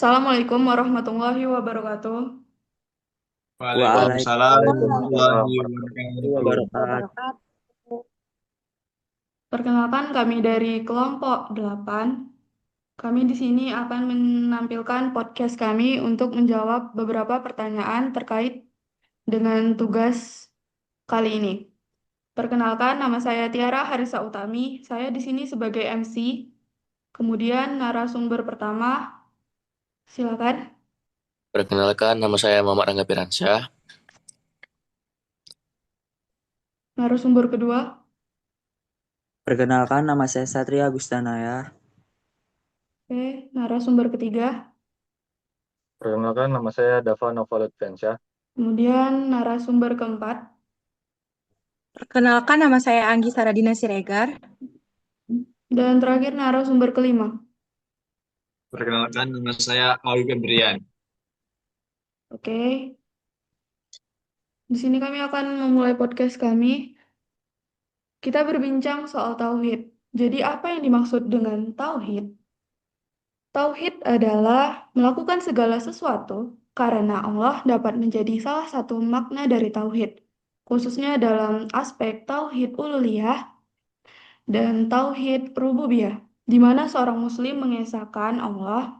Assalamualaikum warahmatullahi wabarakatuh. Waalaikumsalam Waalaikumsalam warahmatullahi warahmatullahi wabarakatuh. wabarakatuh. Perkenalkan kami dari kelompok 8. Kami di sini akan menampilkan podcast kami untuk menjawab beberapa pertanyaan terkait dengan tugas kali ini. Perkenalkan, nama saya Tiara Harisa Utami. Saya di sini sebagai MC. Kemudian narasumber pertama, silakan. Perkenalkan, nama saya Muhammad Rangga Piransyah. Narasumber kedua, Perkenalkan, nama saya Satria Gustanaya. oke. Narasumber ketiga, Perkenalkan, nama saya Dava Novalutvensyah. kemudian narasumber keempat, Perkenalkan, nama saya Anggi Saradina Siregar. dan terakhir narasumber kelima. Perkenalkan, nama saya Alwi Febrian. Oke, di sini kami akan memulai podcast kami. Kita berbincang soal tauhid. Jadi apa yang dimaksud dengan tauhid? Tauhid adalah melakukan segala sesuatu karena Allah dapat menjadi salah satu makna dari tauhid, khususnya dalam aspek tauhid uluhiyah dan tauhid rububiyah, di mana seorang muslim mengesahkan Allah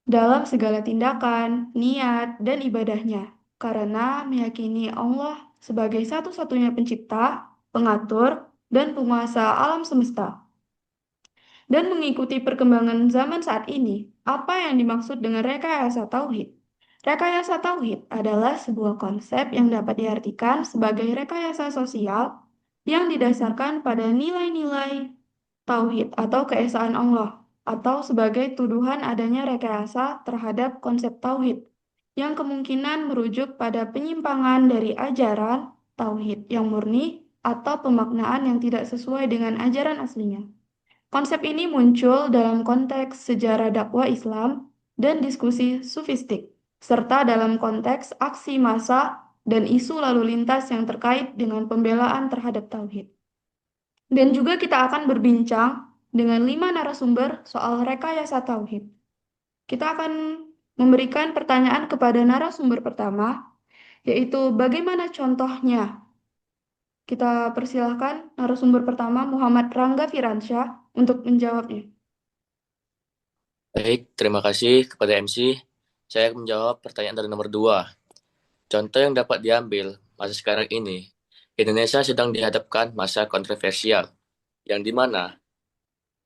dalam segala tindakan, niat, dan ibadahnya, karena meyakini Allah sebagai satu-satunya pencipta, pengatur, dan penguasa alam semesta. Dan mengikuti perkembangan zaman saat ini, apa yang dimaksud dengan rekayasa tauhid? Rekayasa tauhid adalah sebuah konsep yang dapat diartikan sebagai rekayasa sosial yang didasarkan pada nilai-nilai tauhid atau keesaan Allah, atau sebagai tuduhan adanya rekayasa terhadap konsep tauhid yang kemungkinan merujuk pada penyimpangan dari ajaran tauhid yang murni atau pemaknaan yang tidak sesuai dengan ajaran aslinya. Konsep ini muncul dalam konteks sejarah dakwah Islam dan diskusi sufistik, serta dalam konteks aksi massa dan isu lalu lintas yang terkait dengan pembelaan terhadap tauhid. Dan juga kita akan berbincang dengan 5 narasumber soal rekayasa tauhid. Kita akan memberikan pertanyaan kepada narasumber pertama, yaitu bagaimana contohnya. Kita persilahkan narasumber pertama Muhammad Rangga Firansyah untuk menjawabnya. Baik, terima kasih kepada MC. Saya akan menjawab pertanyaan dari nomor 2. Contoh yang dapat diambil masa sekarang ini, Indonesia sedang dihadapkan masa kontroversial, yang dimana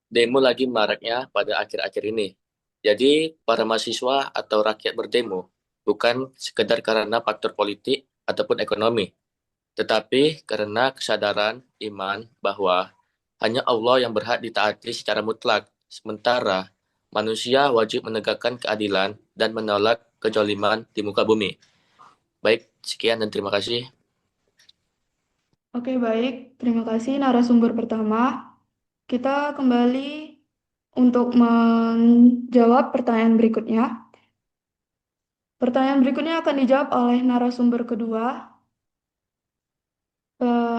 demo lagi maraknya pada akhir-akhir ini. Jadi, para mahasiswa atau rakyat berdemo bukan sekedar karena faktor politik ataupun ekonomi, tetapi karena kesadaran iman bahwa hanya Allah yang berhak ditaati secara mutlak, sementara manusia wajib menegakkan keadilan dan menolak kezaliman di muka bumi. Baik, sekian dan terima kasih. Oke, baik. Terima kasih narasumber pertama. Kita kembali untuk menjawab pertanyaan berikutnya. Pertanyaan berikutnya akan dijawab oleh narasumber kedua.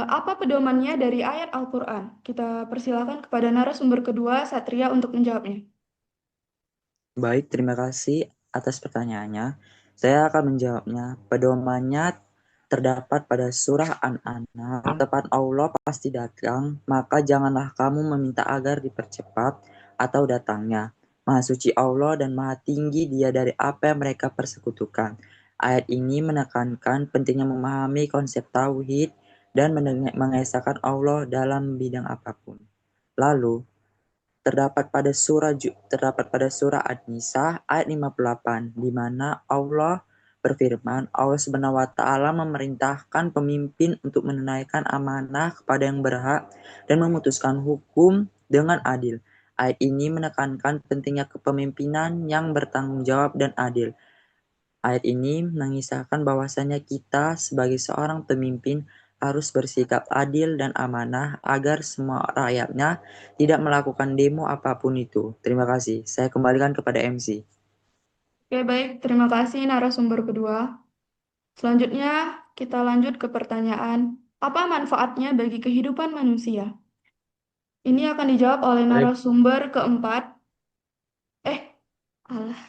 Apa pedomannya dari ayat Al-Quran? Kita persilakan kepada narasumber kedua, Satria, untuk menjawabnya. Baik, terima kasih atas pertanyaannya. Saya akan menjawabnya. Pedomannya terdapat pada surah An-An'am. Tepat Allah pasti datang, maka janganlah kamu meminta agar dipercepat atau datangnya. Maha suci Allah dan maha tinggi Dia dari apa yang mereka persekutukan. Ayat ini menekankan pentingnya memahami konsep tauhid dan mengesahkan Allah dalam bidang apapun. Lalu, terdapat pada surah An-Nisa ayat 58 di mana Allah berfirman, Allah Subhanahu wa taala memerintahkan pemimpin untuk menunaikan amanah kepada yang berhak dan memutuskan hukum dengan adil. Ayat ini menekankan pentingnya kepemimpinan yang bertanggung jawab dan adil. Ayat ini mengisahkan bahwasanya kita sebagai seorang pemimpin harus bersikap adil dan amanah agar semua rakyatnya tidak melakukan demo apapun itu. Terima kasih. Saya kembalikan kepada MC. Oke, baik. Terima kasih narasumber kedua. Selanjutnya, kita lanjut ke pertanyaan, apa manfaatnya bagi kehidupan manusia? Ini akan dijawab oleh Baik, narasumber keempat. Eh, alah.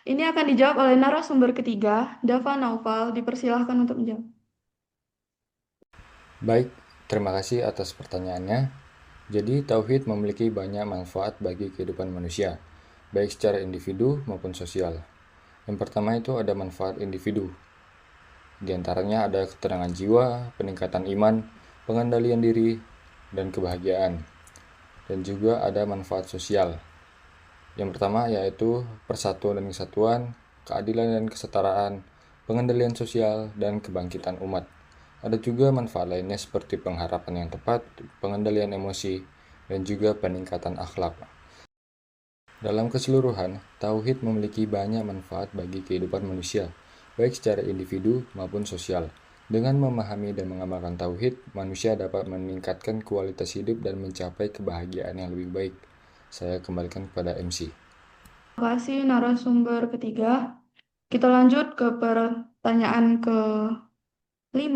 Ini akan dijawab oleh narasumber ketiga, Dava Naufal. Dipersilahkan untuk menjawab. Baik, terima kasih atas pertanyaannya. Jadi, tauhid memiliki banyak manfaat bagi kehidupan manusia, baik secara individu maupun sosial. Yang pertama itu ada manfaat individu. Di antaranya ada ketenangan jiwa, peningkatan iman, pengendalian diri, dan kebahagiaan. Dan juga ada manfaat sosial. Yang pertama yaitu persatuan dan kesatuan, keadilan dan kesetaraan, pengendalian sosial, dan kebangkitan umat. Ada juga manfaat lainnya seperti pengharapan yang tepat, pengendalian emosi, dan juga peningkatan akhlak. Dalam keseluruhan, tauhid memiliki banyak manfaat bagi kehidupan manusia, baik secara individu maupun sosial. Dengan memahami dan mengamalkan tauhid, manusia dapat meningkatkan kualitas hidup dan mencapai kebahagiaan yang lebih baik. Saya kembalikan kepada MC. Terima kasih narasumber ketiga. Kita lanjut ke pertanyaan ke-5.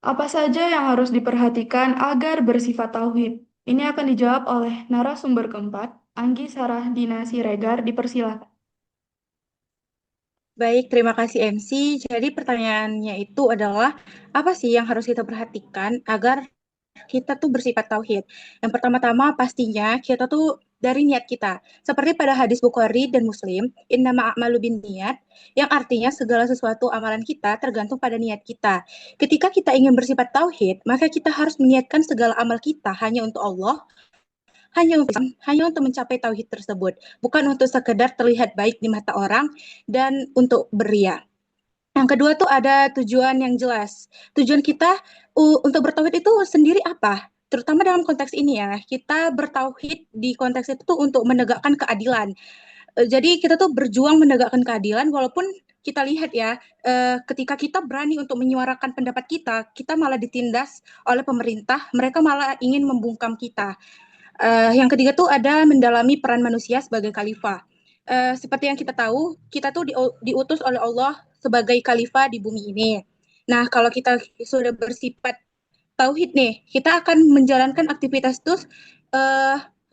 Apa saja yang harus diperhatikan agar bersifat tauhid? Ini akan dijawab oleh narasumber keempat, Anggi Sarah Dina Siregar. Dipersilakan. Baik, terima kasih MC. Jadi pertanyaannya itu adalah apa sih yang harus kita perhatikan agar kita tuh bersifat tauhid? Yang pertama-tama pastinya kita tuh dari niat kita. Seperti pada hadis Bukhari dan Muslim, innama a'malu binniyat, yang artinya segala sesuatu amalan kita tergantung pada niat kita. Ketika kita ingin bersifat tauhid, maka kita harus meniatkan segala amal kita hanya untuk Allah, hanya untuk mencapai tauhid tersebut, bukan untuk sekedar terlihat baik di mata orang dan untuk beria. Yang kedua tuh ada tujuan yang jelas. Tujuan kita untuk bertauhid itu sendiri apa? Terutama dalam konteks ini ya, kita bertauhid di konteks itu tuh untuk menegakkan keadilan. Jadi kita tuh berjuang menegakkan keadilan walaupun kita lihat ya, ketika kita berani untuk menyuarakan pendapat kita, kita malah ditindas oleh pemerintah, mereka malah ingin membungkam kita. Yang ketiga tuh ada mendalami peran manusia sebagai khalifah. Seperti yang kita tahu, kita tuh diutus oleh Allah sebagai khalifah di bumi ini. Nah, kalau kita sudah bersifat tauhid nih, kita akan menjalankan aktivitas itu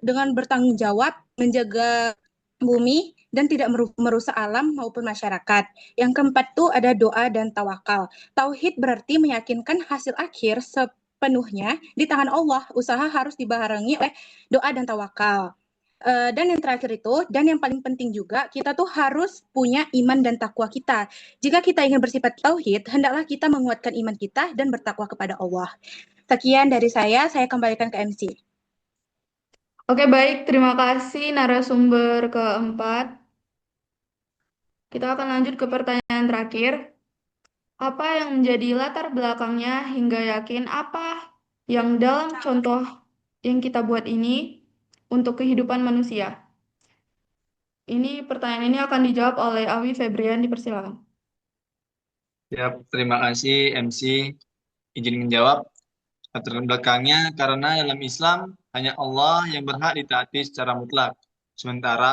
dengan bertanggung jawab, menjaga bumi, dan tidak merusak alam maupun masyarakat. Yang keempat tuh ada doa dan tawakal. Tauhid berarti meyakinkan hasil akhir sepenuhnya di tangan Allah. Usaha harus dibarengi oleh doa dan tawakal. Dan yang terakhir itu, dan yang paling penting juga, kita tuh harus punya iman dan takwa kita. Jika kita ingin bersifat tauhid, hendaklah kita menguatkan iman kita dan bertakwa kepada Allah. Sekian dari saya kembalikan ke MC. Oke, baik. Terima kasih narasumber keempat. Kita akan lanjut ke pertanyaan terakhir. Apa yang menjadi latar belakangnya hingga yakin apa yang dalam contoh yang kita buat ini untuk kehidupan manusia? Pertanyaan ini akan dijawab oleh Awi Febrian. Dipersilakan. Ya, terima kasih MC. Izin menjawab. Latar belakangnya karena dalam Islam hanya Allah yang berhak ditaati secara mutlak. Sementara